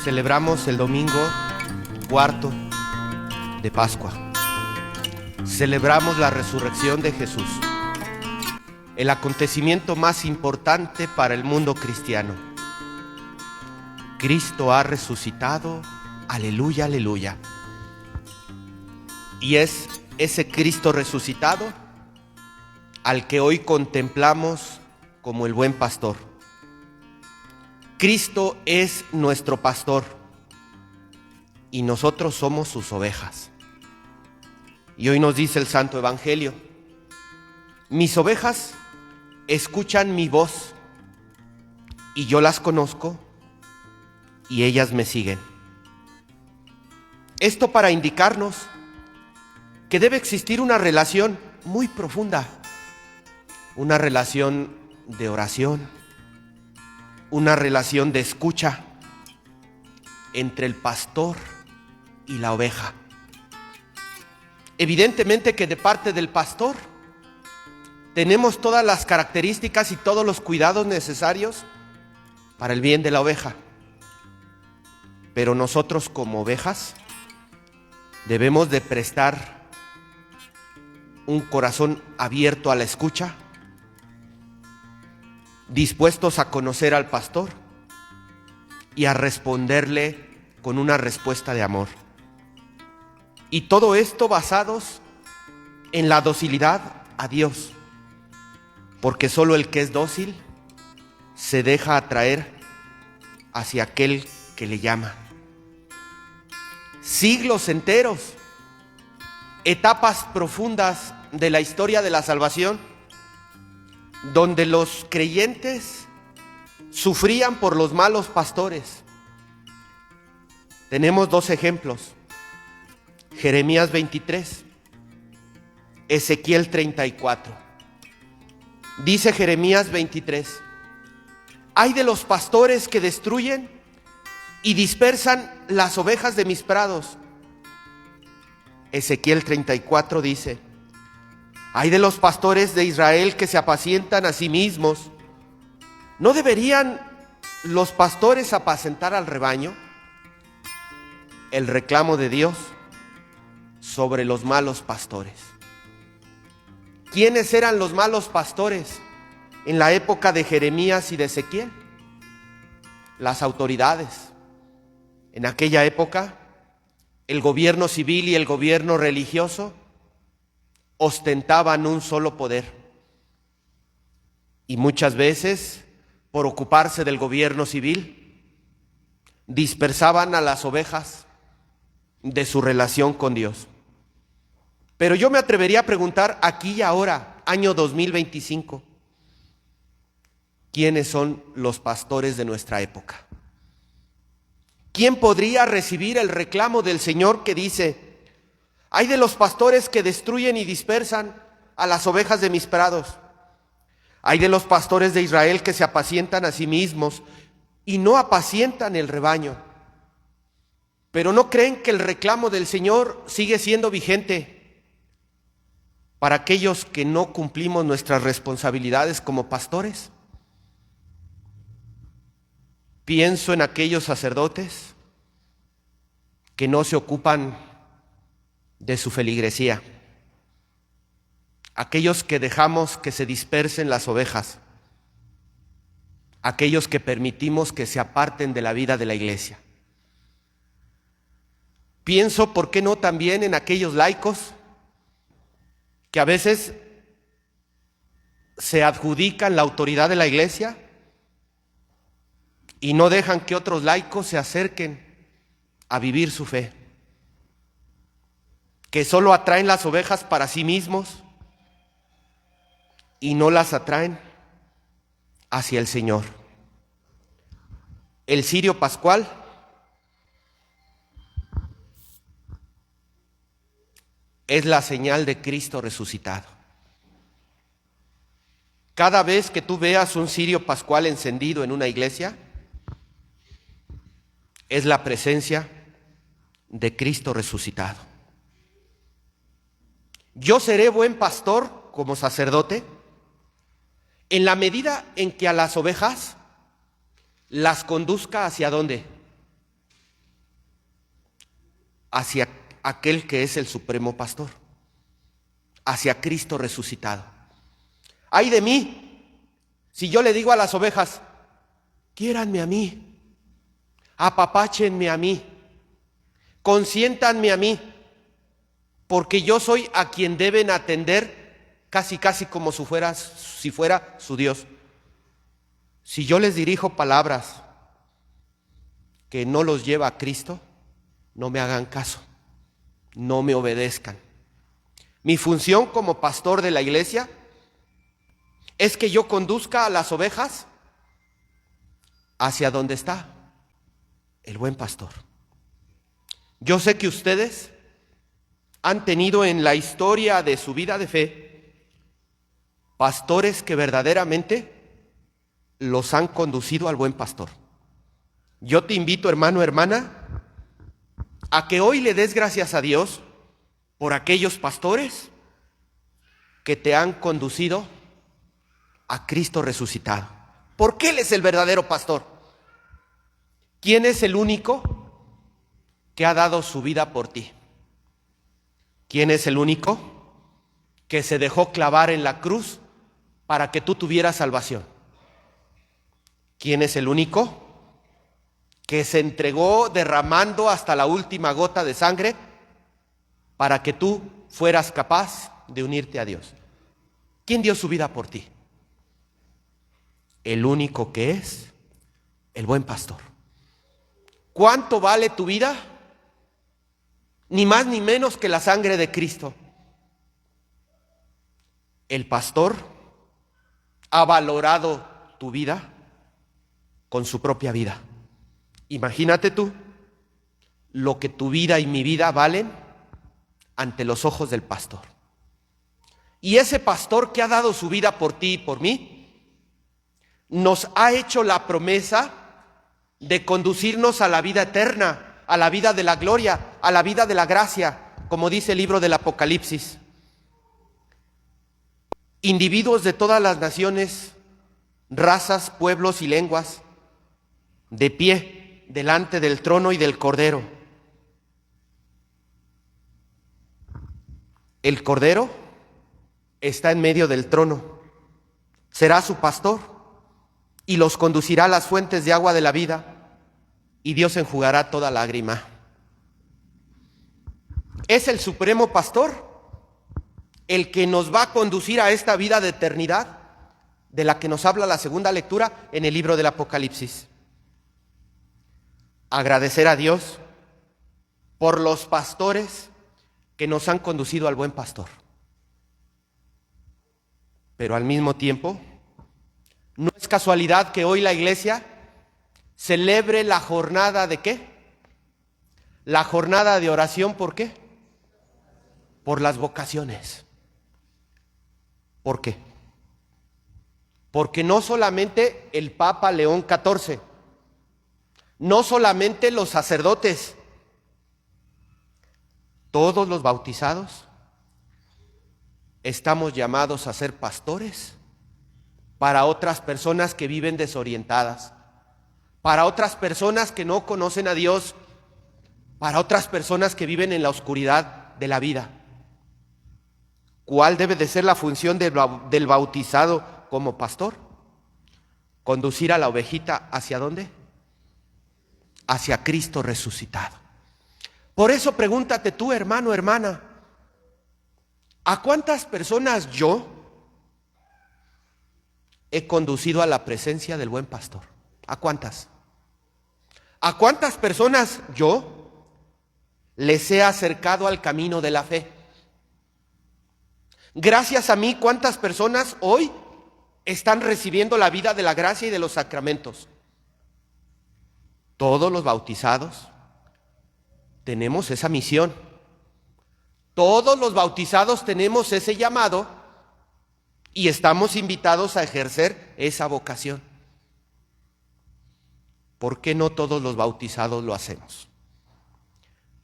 Celebramos el domingo cuarto de Pascua. Celebramos la resurrección de Jesús, el acontecimiento más importante para el mundo cristiano. Cristo ha resucitado, aleluya, aleluya. Y es ese Cristo resucitado al que hoy contemplamos como el buen pastor. Cristo es nuestro pastor y nosotros somos sus ovejas. Y hoy nos dice el Santo Evangelio: mis ovejas escuchan mi voz y yo las conozco y ellas me siguen. Esto para indicarnos que debe existir una relación muy profunda, una relación de oración, una relación de escucha entre el pastor y la oveja. Evidentemente que de parte del pastor tenemos todas las características y todos los cuidados necesarios para el bien de la oveja. Pero nosotros como ovejas debemos de prestar un corazón abierto a la escucha, dispuestos a conocer al pastor y a responderle con una respuesta de amor. Y todo esto basados en la docilidad a Dios, porque solo el que es dócil se deja atraer hacia aquel que le llama. Siglos enteros, etapas profundas de la historia de la salvación, donde los creyentes sufrían por los malos pastores. Tenemos dos ejemplos: Jeremías 23, Ezequiel 34. Dice Jeremías 23: ay de los pastores que destruyen y dispersan las ovejas de mis prados. Ezequiel 34 dice: ay de los pastores de Israel que se apacientan a sí mismos. ¿No deberían los pastores apacentar al rebaño? El reclamo de Dios sobre los malos pastores. ¿Quiénes eran los malos pastores en la época de Jeremías y de Ezequiel? Las autoridades. En aquella época, el gobierno civil y el gobierno religioso ostentaban un solo poder. Y muchas veces, por ocuparse del gobierno civil, dispersaban a las ovejas de su relación con Dios. Pero yo me atrevería a preguntar aquí y ahora, año 2025, ¿quiénes son los pastores de nuestra época? ¿Quién podría recibir el reclamo del Señor que dice: ay de los pastores que destruyen y dispersan a las ovejas de mis prados? Ay de los pastores de Israel que se apacientan a sí mismos y no apacientan el rebaño. Pero ¿no creen que el reclamo del Señor sigue siendo vigente para aquellos que no cumplimos nuestras responsabilidades como pastores? Pienso en aquellos sacerdotes que no se ocupan de su feligresía, aquellos que dejamos que se dispersen las ovejas, aquellos que permitimos que se aparten de la vida de la iglesia. Pienso, ¿por qué no también en aquellos laicos que a veces se adjudican la autoridad de la iglesia y no dejan que otros laicos se acerquen a vivir su fe, que solo atraen las ovejas para sí mismos y no las atraen hacia el Señor? El cirio pascual es la señal de Cristo resucitado. Cada vez que tú veas un cirio pascual encendido en una iglesia, es la presencia de Cristo resucitado. Yo seré buen pastor como sacerdote en la medida en que a las ovejas las conduzca ¿hacia dónde? hacia aquel que es el supremo pastor, hacia Cristo resucitado. Ay de mí, si yo le digo a las ovejas, quiéranme a mí, apapáchenme a mí, consiéntanme a mí, porque yo soy a quien deben atender casi como si fuera su Dios. Si yo les dirijo palabras que no los lleva a Cristo, no me hagan caso, no me obedezcan. Mi función como pastor de la iglesia es que yo conduzca a las ovejas hacia donde está el buen pastor. Yo sé que ustedes han tenido en la historia de su vida de fe pastores que verdaderamente los han conducido al buen pastor. Yo te invito, hermano, hermana, a que hoy le des gracias a Dios por aquellos pastores que te han conducido a Cristo resucitado. Porque Él es el verdadero pastor. ¿Quién es el único que ha dado su vida por ti? ¿Quién es el único que se dejó clavar en la cruz para que tú tuvieras salvación? ¿Quién es el único que se entregó derramando hasta la última gota de sangre para que tú fueras capaz de unirte a Dios? ¿Quién dio su vida por ti? El único que es el buen pastor. ¿Cuánto vale tu vida? Ni más ni menos que la sangre de Cristo. El pastor ha valorado tu vida con su propia vida. Imagínate tú lo que tu vida y mi vida valen ante los ojos del pastor. Y ese pastor que ha dado su vida por ti y por mí, nos ha hecho la promesa de conducirnos a la vida eterna, a la vida de la gloria, a la vida de la gracia, como dice el libro del Apocalipsis. Individuos de todas las naciones, razas, pueblos y lenguas, de pie delante del trono y del Cordero. El Cordero está en medio del trono, será su pastor y los conducirá a las fuentes de agua de la vida, y Dios enjugará toda lágrima. Es el supremo pastor el que nos va a conducir a esta vida de eternidad, de la que nos habla la segunda lectura en el libro del Apocalipsis. Agradecer a Dios por los pastores que nos han conducido al buen pastor. Pero al mismo tiempo, no es casualidad que hoy la iglesia celebre la jornada ¿de qué? La jornada de oración, ¿por qué? Por las vocaciones. ¿Por qué? Porque no solamente el Papa León XIV, no solamente los sacerdotes, todos los bautizados estamos llamados a ser pastores para otras personas que viven desorientadas, para otras personas que no conocen a Dios, para otras personas que viven en la oscuridad de la vida. ¿Cuál debe de ser la función del bautizado como pastor? Conducir a la ovejita ¿hacia dónde? Hacia Cristo resucitado. Por eso pregúntate tú, hermano, hermana, ¿a cuántas personas yo he conducido a la presencia del buen pastor? ¿A cuántas? ¿A cuántas personas yo les he acercado al camino de la fe? Gracias a mí, ¿cuántas personas hoy están recibiendo la vida de la gracia y de los sacramentos? Todos los bautizados tenemos esa misión. Todos los bautizados tenemos ese llamado y estamos invitados a ejercer esa vocación. ¿Por qué no todos los bautizados lo hacemos?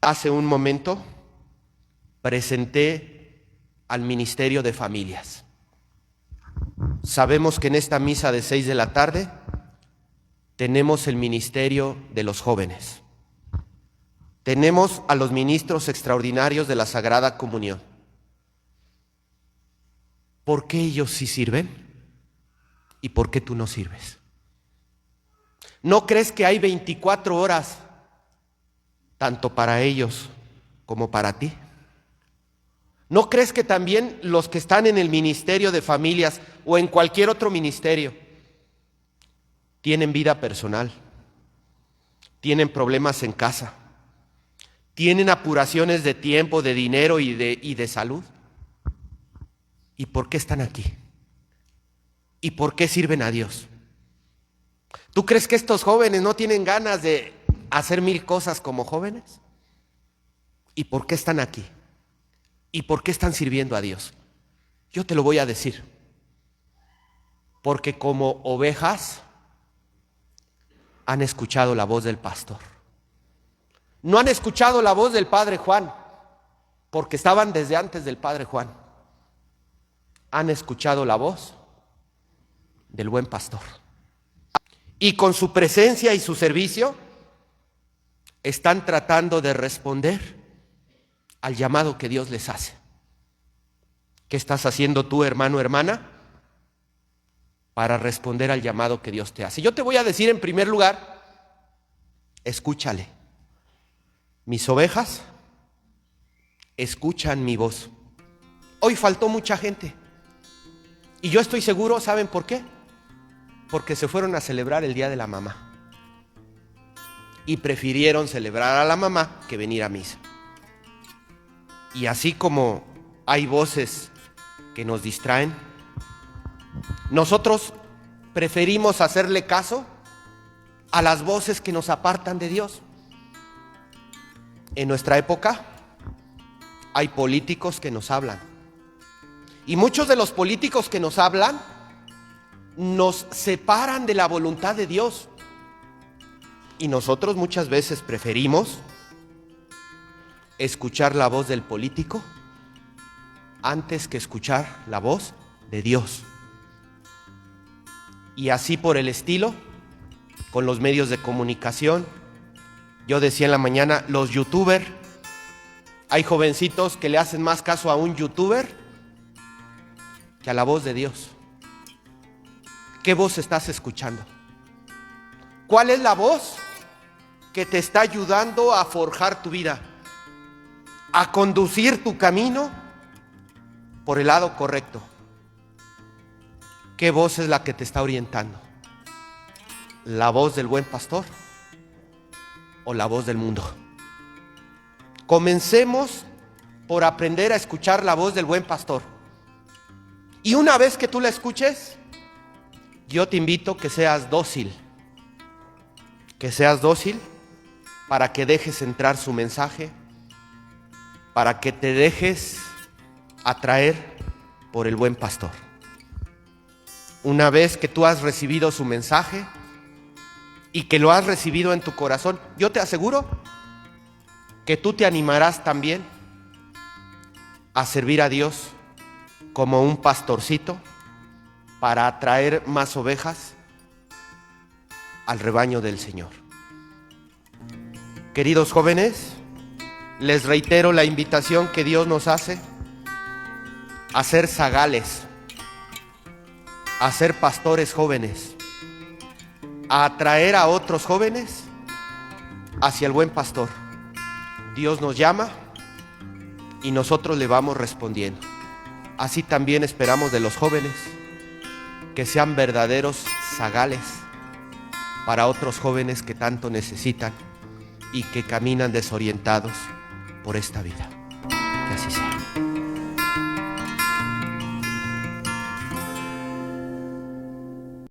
Hace un momento presenté al Ministerio de Familias. Sabemos que en esta misa de 6 de la tarde tenemos el Ministerio de los Jóvenes. Tenemos a los ministros extraordinarios de la Sagrada Comunión. ¿Por qué ellos sí sirven? ¿Y por qué tú no sirves? ¿No crees que hay 24 horas tanto para ellos como para ti? ¿No crees que también los que están en el ministerio de familias o en cualquier otro ministerio tienen vida personal, tienen problemas en casa, tienen apuraciones de tiempo, de dinero y de salud? ¿Y por qué están aquí? ¿Y por qué sirven a Dios? ¿Tú crees que estos jóvenes no tienen ganas de hacer 1000 cosas como jóvenes? ¿Y por qué están aquí? ¿Y por qué están sirviendo a Dios? Yo te lo voy a decir. Porque como ovejas han escuchado la voz del pastor. No han escuchado la voz del Padre Juan, porque estaban desde antes del Padre Juan. Han escuchado la voz del buen pastor. Y con su presencia y su servicio están tratando de responder al llamado que Dios les hace. ¿Qué estás haciendo tú, hermano, hermana, para responder al llamado que Dios te hace? Yo te voy a decir en primer lugar, escúchale. Mis ovejas escuchan mi voz. Hoy faltó mucha gente. Y yo estoy seguro, ¿saben por qué? Porque se fueron a celebrar el Día de la Mamá. Y prefirieron celebrar a la mamá que venir a misa. Y así como hay voces que nos distraen, nosotros preferimos hacerle caso a las voces que nos apartan de Dios. En nuestra época hay políticos que nos hablan. Y muchos de los políticos que nos hablan nos separan de la voluntad de Dios. Y nosotros muchas veces preferimos escuchar la voz del político antes que escuchar la voz de Dios. Y así por el estilo, con los medios de comunicación. Yo decía en la mañana, los youtubers, hay jovencitos que le hacen más caso a un youtuber que a la voz de Dios. ¿Qué voz estás escuchando? ¿Cuál es la voz que te está ayudando a forjar tu vida, a conducir tu camino por el lado correcto? ¿Qué voz es la que te está orientando? ¿La voz del buen pastor o la voz del mundo? Comencemos por aprender a escuchar la voz del buen pastor. Y una vez que tú la escuches, yo te invito que seas dócil. Que seas dócil para que dejes entrar su mensaje, para que te dejes atraer por el buen pastor. Una vez que tú has recibido su mensaje y que lo has recibido en tu corazón, yo te aseguro que tú te animarás también a servir a Dios como un pastorcito para atraer más ovejas al rebaño del Señor. Queridos jóvenes, les reitero la invitación que Dios nos hace a ser zagales, a ser pastores jóvenes, a atraer a otros jóvenes hacia el buen pastor. Dios nos llama y nosotros le vamos respondiendo. Así también esperamos de los jóvenes que sean verdaderos zagales para otros jóvenes que tanto necesitan y que caminan desorientados por esta vida. Que así sea.